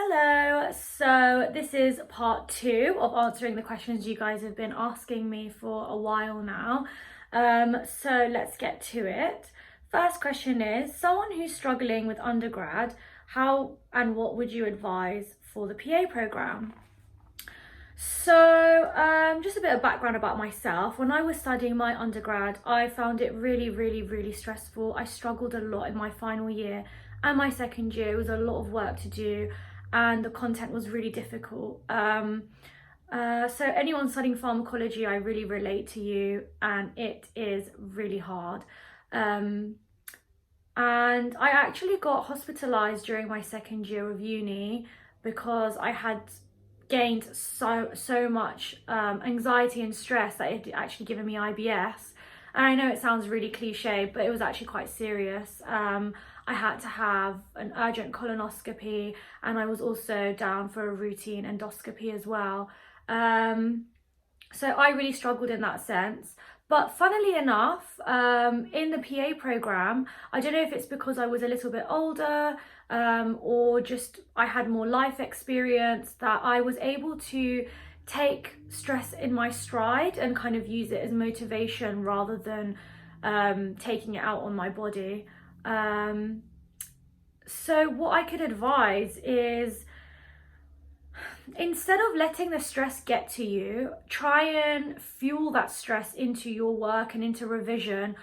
Hello, so this is part 2 of answering the questions you guys have been asking me for a while now. So let's get to it. First question is, someone who's struggling with undergrad, how and what would you advise for the PA program? So, just a bit of background about myself. When I was studying my undergrad, I found it really stressful. I struggled a lot in my final year and my second year. It was a lot of work to do, and the content was really difficult. So anyone studying pharmacology, I really relate to you, and it is really hard. And I actually got hospitalized during my second year of uni because I had gained so much anxiety and stress that it had actually given me IBS. And I know it sounds really cliche, but it was actually quite serious. I had to have an urgent colonoscopy, and I was also down for a routine endoscopy as well. So I really struggled in that sense. But funnily enough, in the PA program, I don't know if it's because I was a little bit older, or just I had more life experience, that I was able to take stress in my stride and kind of use it as motivation rather than taking it out on my body. So what I could advise is, instead of letting the stress get to you, try and fuel that stress into your work and into revision,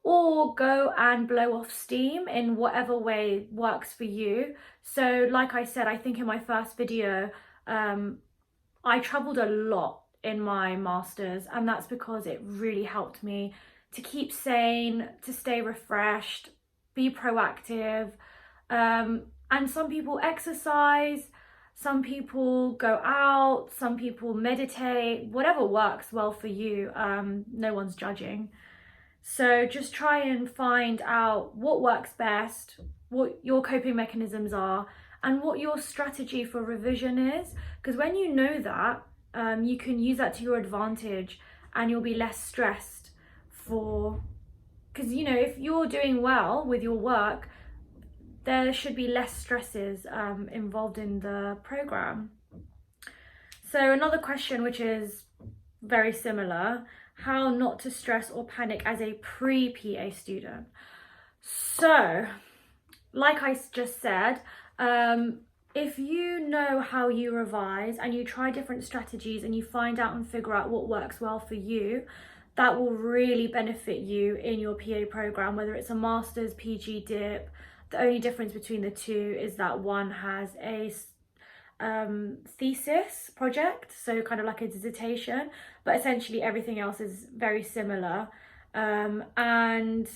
or go and blow off steam in whatever way works for you. So like I said, I think in my first video, I traveled a lot in my masters, and that's because it really helped me to keep sane, to stay refreshed, be proactive. And some people exercise, some people go out, some people meditate, whatever works well for you. No one's judging. So just try and find out what works best, what your coping mechanisms are, and what your strategy for revision is. Because when you know that, you can use that to your advantage, and you'll be less stressed because if you're doing well with your work, there should be less stresses involved in the program. So another question, which is very similar: how not to stress or panic as a pre-PA student. So, like I just said, if you know how you revise and you try different strategies and you find out and figure out what works well for you, that will really benefit you in your PA program, whether it's a master's, PG, dip. The only difference between the two is that one has a thesis project, so kind of like a dissertation, but essentially everything else is very similar. And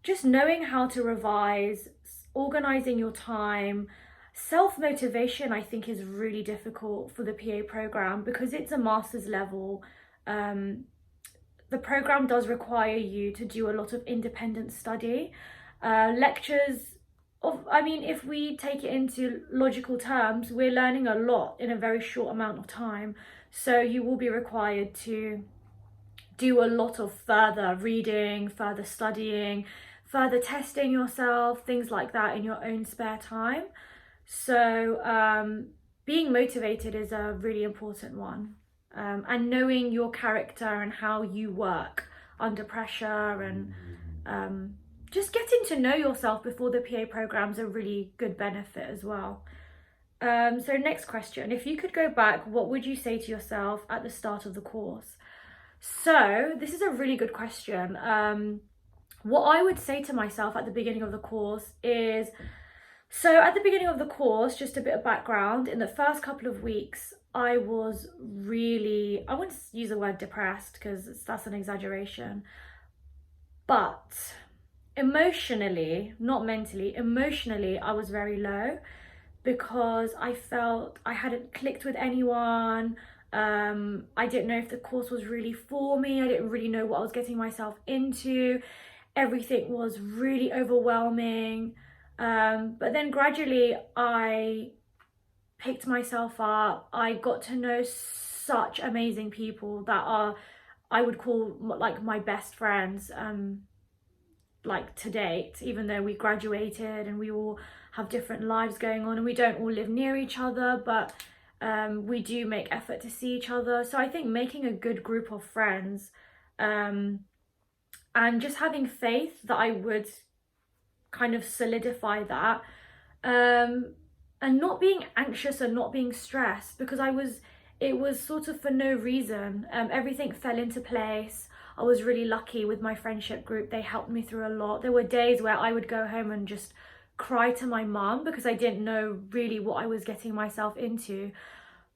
just knowing how to revise, organizing your time. Self-motivation, I think, is really difficult for the PA program because it's a master's level. The program does require you to do a lot of independent study. Lectures, if we take it into logical terms, we're learning a lot in a very short amount of time. So you will be required to do a lot of further reading, further studying, further testing yourself, things like that in your own spare time. So being motivated is a really important one. And knowing your character and how you work under pressure, and just getting to know yourself before the PA program's a really good benefit as well. So next question: if you could go back, what would you say to yourself at the start of the course? So this is a really good question. What I would say to myself at the beginning of the course is, at the beginning of the course, just a bit of background, in the first couple of weeks, I was really, I wouldn't use the word depressed because that's an exaggeration, but emotionally, not mentally, emotionally, I was very low because I felt I hadn't clicked with anyone. I didn't know if the course was really for me. I didn't really know what I was getting myself into. Everything was really overwhelming. But then gradually I picked myself up. I got to know such amazing people that are, I would call like my best friends, like to date, even though we graduated and we all have different lives going on, and we don't all live near each other, but we do make effort to see each other. So I think making a good group of friends, and just having faith that I would kind of solidify that, and not being anxious and not being stressed, because it was sort of for no reason. Everything fell into place. I was really lucky with my friendship group. They helped me through a lot. There were days where I would go home and just cry to my mum because I didn't know really what I was getting myself into.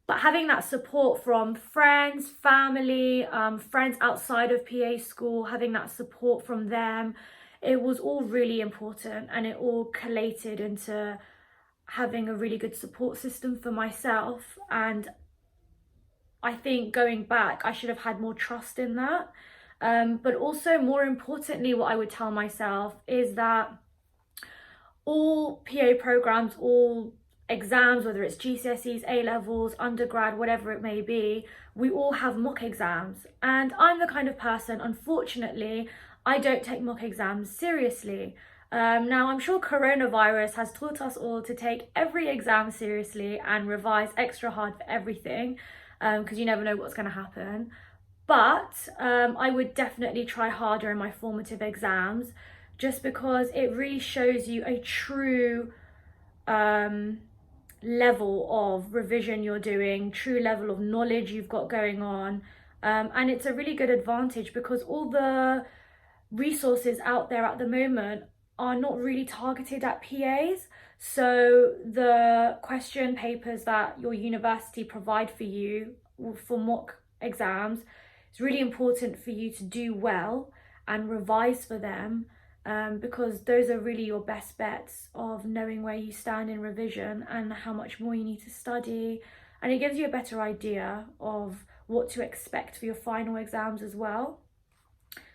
But having that support from friends, family, friends outside of PA school, having that support from them, it was all really important, and it all collated into having a really good support system for myself. And I think going back, I should have had more trust in that. But also, more importantly, what I would tell myself is that all PA programs, all exams, whether it's GCSEs, A levels, undergrad, whatever it may be, we all have mock exams. And I'm the kind of person, unfortunately, I don't take mock exams seriously. Now, I'm sure coronavirus has taught us all to take every exam seriously and revise extra hard for everything, because you never know what's going to happen. But I would definitely try harder in my formative exams, just because it really shows you a true level of revision you're doing, true level of knowledge you've got going on. And it's a really good advantage, because all the resources out there at the moment are not really targeted at PAs. So the question papers that your university provide for you for mock exams, it's really important for you to do well and revise for them, because those are really your best bets of knowing where you stand in revision and how much more you need to study. And it gives you a better idea of what to expect for your final exams as well.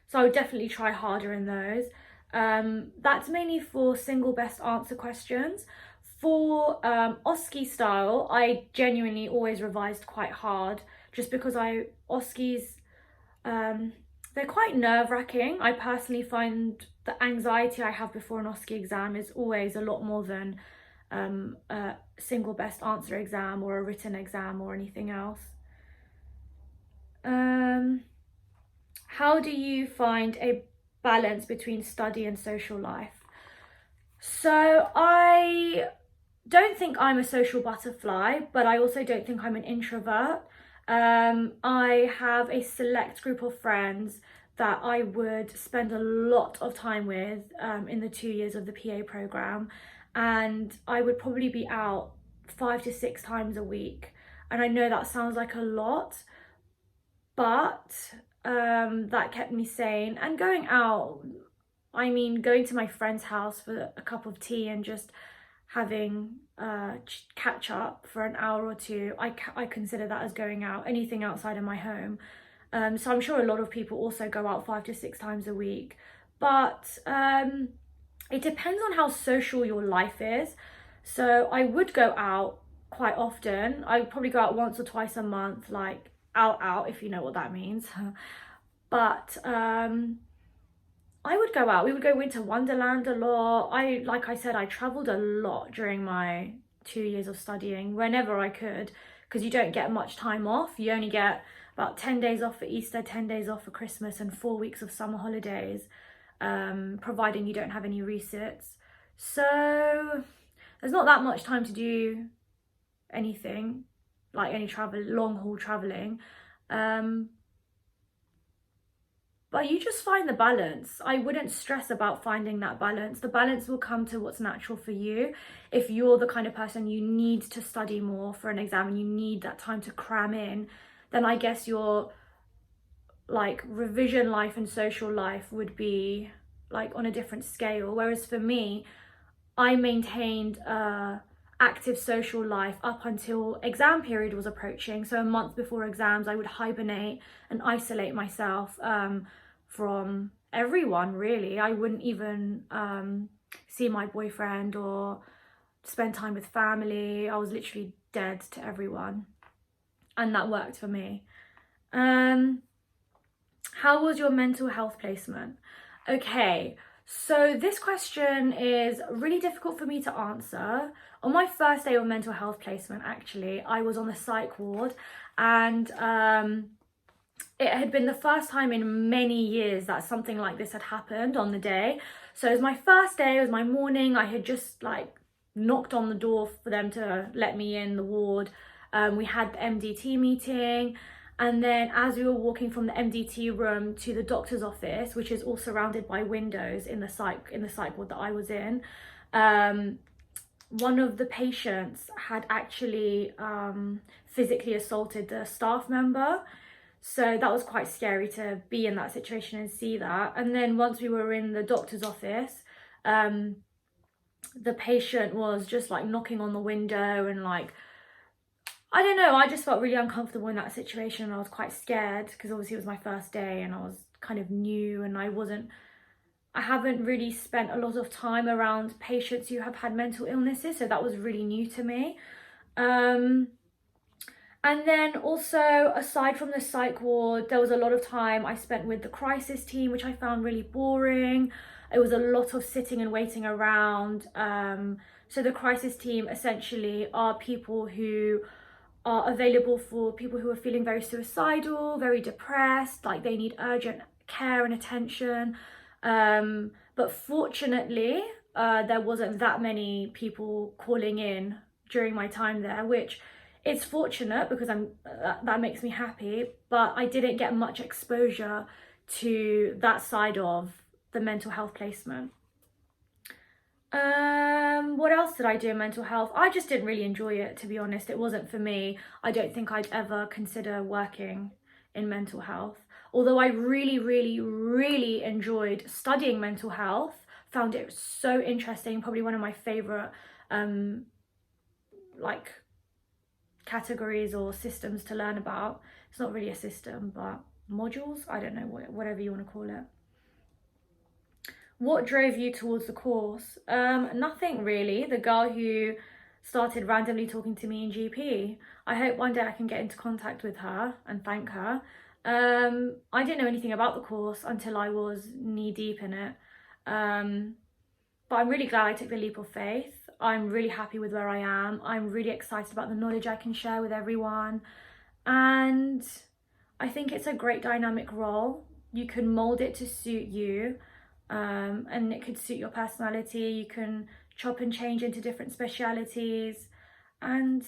So I would definitely try harder in those. That's mainly for single best answer questions. For OSCE style, I genuinely always revised quite hard, just because OSCEs, they're quite nerve-wracking. I personally find the anxiety I have before an OSCE exam is always a lot more than a single best answer exam or a written exam or anything else. How do you find a balance between study and social life? So I don't think I'm a social butterfly, but I also don't think I'm an introvert. I have a select group of friends that I would spend a lot of time with in the 2 years of the PA program, and I would probably be out 5 to 6 times a week. And I know that sounds like a lot, but that kept me sane. And going out, I mean, going to my friend's house for a cup of tea and just having catch up for an hour or two, I consider that as going out. Anything outside of my home. So I'm sure a lot of people also go out 5 to 6 times a week, but it depends on how social your life is. So I would go out quite often. I would probably go out once or twice a month, like out, if you know what that means. But I would go out. We would go Winter Wonderland a lot. Like I said, I travelled a lot during my 2 years of studying, whenever I could, because you don't get much time off. You only get about 10 days off for Easter, 10 days off for Christmas, and 4 weeks of summer holidays, providing you don't have any resits. So there's not that much time to do anything, like any long haul travelling. But you just find the balance. I wouldn't stress about finding that balance. The balance will come to what's natural for you. If you're the kind of person you need to study more for an exam and you need that time to cram in, then I guess your like revision life and social life would be like on a different scale. Whereas for me, I maintained a active social life up until exam period was approaching. So a month before exams, I would hibernate and isolate myself from everyone, really. I wouldn't even see my boyfriend or spend time with family. I was literally dead to everyone, and that worked for me. How was your mental health placement? Okay, So this question is really difficult for me to answer. On my first day of mental health placement, actually, I was on the psych ward, and it had been the first time in many years that something like this had happened on the day. So it was my first day, it was my morning. I had just like knocked on the door for them to let me in the ward. We had the MDT meeting, and then as we were walking from the MDT room to the doctor's office, which is all surrounded by windows in the psych ward that I was in, one of the patients had actually physically assaulted the staff member. So that was quite scary to be in that situation and see that. And then once we were in the doctor's office, the patient was just like knocking on the window and like, I don't know, I just felt really uncomfortable in that situation, and I was quite scared because obviously it was my first day and I was kind of new, and I haven't really spent a lot of time around patients who have had mental illnesses, so that was really new to me. And then also, aside from the psych ward, there was a lot of time I spent with the crisis team, which I found really boring. It was a lot of sitting and waiting around. So the crisis team essentially are people who are available for people who are feeling very suicidal, very depressed, like they need urgent care and attention. But fortunately, there wasn't that many people calling in during my time there, which it's fortunate because that makes me happy, but I didn't get much exposure to that side of the mental health placement. What else did I do in mental health? I just didn't really enjoy it, to be honest. It wasn't for me. I don't think I'd ever consider working in mental health. Although I really, really, really enjoyed studying mental health, found it so interesting, probably one of my favorite like categories or systems to learn about. It's not really a system, but modules, I don't know, whatever you want to call it. What drove you towards the course? Nothing really. The girl who started randomly talking to me in GP. I hope one day I can get into contact with her and thank her. I didn't know anything about the course until I was knee deep in it. But I'm really glad I took the leap of faith. I'm really happy with where I am. I'm really excited about the knowledge I can share with everyone. And I think it's a great dynamic role. You can mold it to suit you, and it could suit your personality. You can chop and change into different specialities. And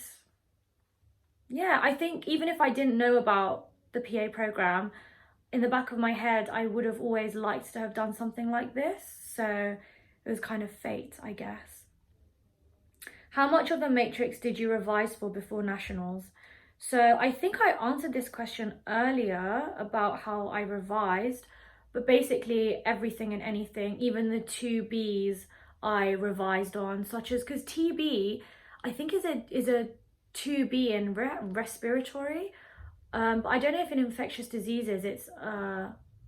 yeah, I think even if I didn't know about the PA program, in the back of my head, I would have always liked to have done something like this. So it was kind of fate, I guess. How much of the Matrix did you revise for before nationals? So I think I answered this question earlier about how I revised, but basically everything and anything, even the 2Bs I revised on, such as, because TB, I think is a 2B in respiratory, but I don't know if in infectious diseases it's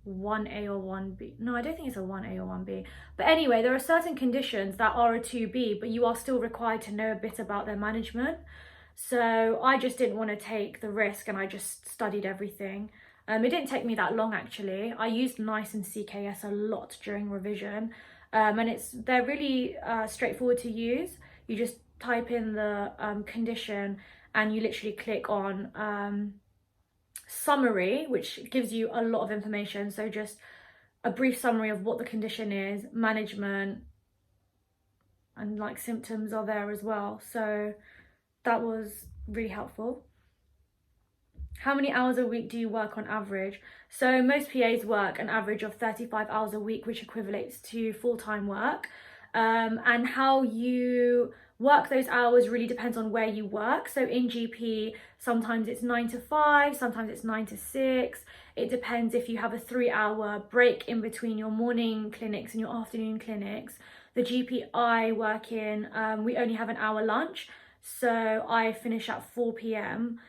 1A or 1B. No, I don't think it's a 1A or 1B. But anyway, there are certain conditions that are a 2B, but you are still required to know a bit about their management. So I just didn't want to take the risk, and I just studied everything. It didn't take me that long actually. I used NICE and CKS a lot during revision, and they're really straightforward to use. You just type in the condition and you literally click on summary, which gives you a lot of information. So just a brief summary of what the condition is, management, and like symptoms are there as well. So that was really helpful. How many hours a week do you work on average? So most PAs work an average of 35 hours a week, which equates to full-time work. And how you work those hours really depends on where you work. So in GP, sometimes it's 9 to 5, sometimes it's 9 to 6. It depends if you have a 3-hour break in between your morning clinics and your afternoon clinics. The GP I work in, we only have an hour lunch. So I finish at 4 p.m.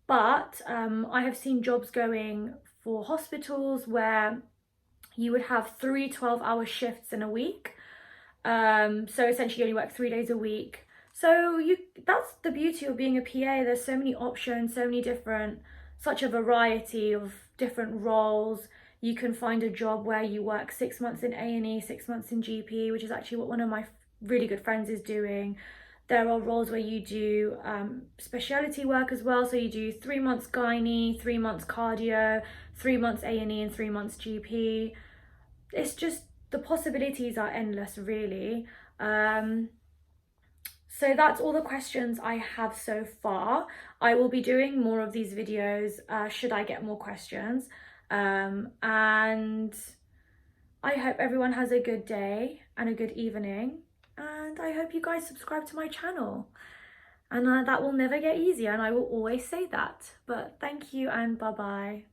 But I have seen jobs going for hospitals where you would have 3 12-hour shifts in a week. So essentially you only work 3 days a week. So that's the beauty of being a PA. There's so many options, such a variety of different roles. You can find a job where you work 6 months in A&E, 6 months in GP, which is actually what one of my really good friends is doing. There are roles where you do specialty work as well. So you do 3 months gynae, 3 months cardio, 3 months A&E, and 3 months GP. It's just, the possibilities are endless, really. So that's all the questions I have so far. I will be doing more of these videos should I get more questions. And I hope everyone has a good day and a good evening. And I hope you guys subscribe to my channel. And that will never get easier, and I will always say that. But thank you and bye-bye.